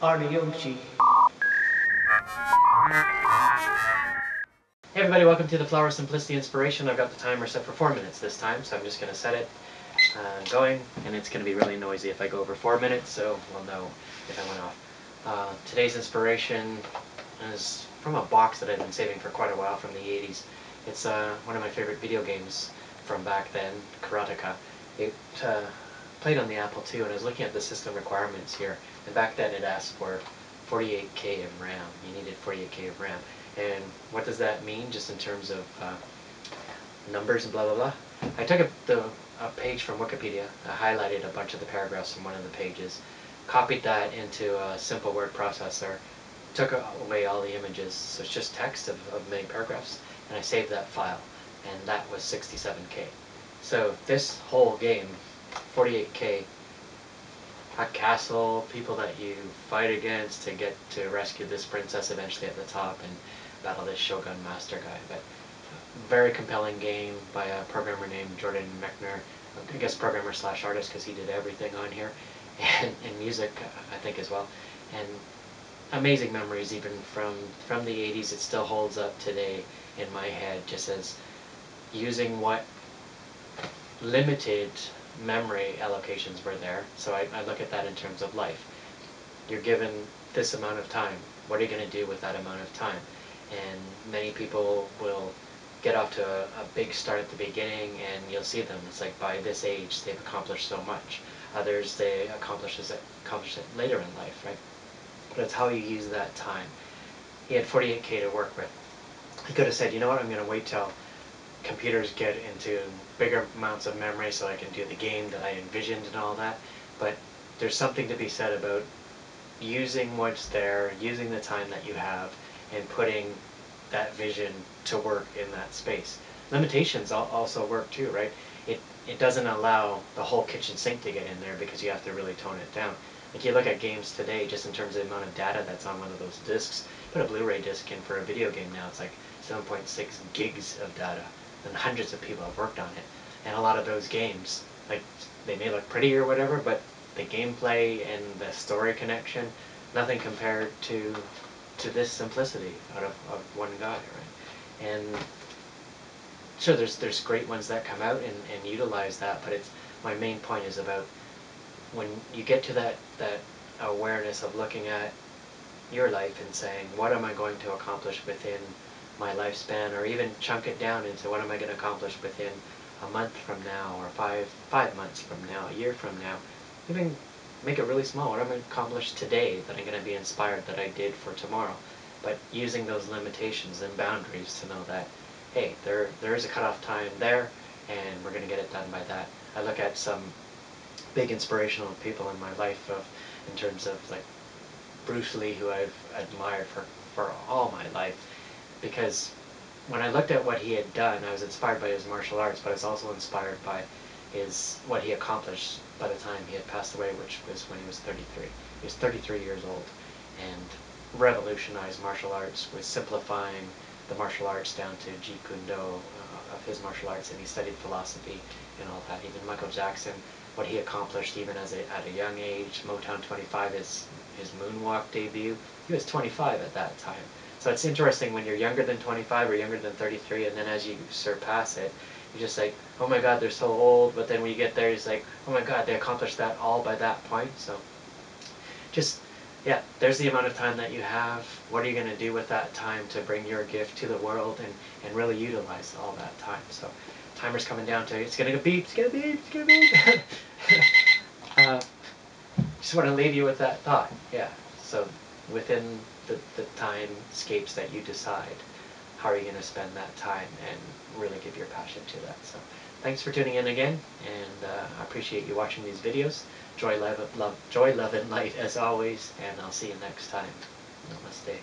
Ariyoshi. Hey everybody, welcome to the Flower Simplicity Inspiration. I've got the timer set for 4 minutes this time, so I'm just going to set it going, and it's going to be really noisy if I go over 4 minutes, so we'll know if I went off. Today's inspiration is from a box that I've been saving for quite a while from the 80s. It's one of my favorite video games from back then, Karateka. It played on the Apple II, and I was looking at the system requirements here, and back then it asked for 48K of RAM. You needed 48K of RAM. And what does that mean just in terms of numbers and blah blah blah? I took a page from Wikipedia, I highlighted a bunch of the paragraphs from one of the pages, copied that into a simple word processor, took away all the images, so it's just text of many paragraphs, and I saved that file, and that was 67K. So this whole game, 48K, a castle, people that you fight against to get to rescue this princess eventually at the top and battle this Shogun master guy. But very compelling game by a programmer named Jordan Mechner, I guess programmer slash artist because he did everything on here, and music I think as well. And amazing memories even from the 80s. It still holds up today in my head, just as using what limited memory allocations were there. So I look at that in terms of life. You're given this amount of time. What are you going to do with that amount of time? And many people will get off to a big start at the beginning, and you'll see them. It's like by this age they've accomplished so much. Others, they accomplish it later in life, right? But it's how you use that time. He had 48K to work with. He could have said, you know what, I'm going to wait till computers get into bigger amounts of memory so I can do the game that I envisioned and all that. But there's something to be said about using what's there, using the time that you have, and putting that vision to work in that space. Limitations also work too, right? It doesn't allow the whole kitchen sink to get in there because you have to really tone it down. Like you look at games today, just in terms of the amount of data that's on one of those discs, put a Blu-ray disc in for a video game now, it's like 7.6 gigs of data, and hundreds of people have worked on it. And a lot of those games, like, they may look pretty or whatever, but the gameplay and the story connection, nothing compared to this simplicity out of one guy, right? And sure, there's great ones that come out and utilize that, but my main point is about when you get to that awareness of looking at your life and saying, what am I going to accomplish within my lifespan, or even chunk it down into what am I going to accomplish within a month from now, or five months from now, a year from now. Even make it really small. What am I going to accomplish today that I'm going to be inspired that I did for tomorrow? But using those limitations and boundaries to know that, hey, there is a cutoff time there, and we're going to get it done by that. I look at some big inspirational people in my life in terms of like Bruce Lee, who I've admired for all my life, because when I looked at what he had done, I was inspired by his martial arts, but I was also inspired by what he accomplished by the time he had passed away, which was when he was 33. He was 33 years old, and revolutionized martial arts with simplifying the martial arts down to Jeet Kune Do of his martial arts, and he studied philosophy and all that. Even Michael Jackson, what he accomplished even at a young age, Motown 25, his moonwalk debut, he was 25 at that time. So it's interesting when you're younger than 25 or younger than 33, and then as you surpass it, you're just like, oh my god, they're so old, but then when you get there, it's like, oh my god, they accomplished that all by that point. So just, yeah, there's the amount of time that you have. What are you going to do with that time to bring your gift to the world and really utilize all that time? So timer's coming down to, it's going to go beep, it's going to beep, it's going to beep. Just want to leave you with that thought. Yeah, so within the timescapes that you decide, how are you going to spend that time and really give your passion to that? So thanks for tuning in again, and I appreciate you watching these videos. Joy, love, and light as always, and I'll see you next time. Namaste.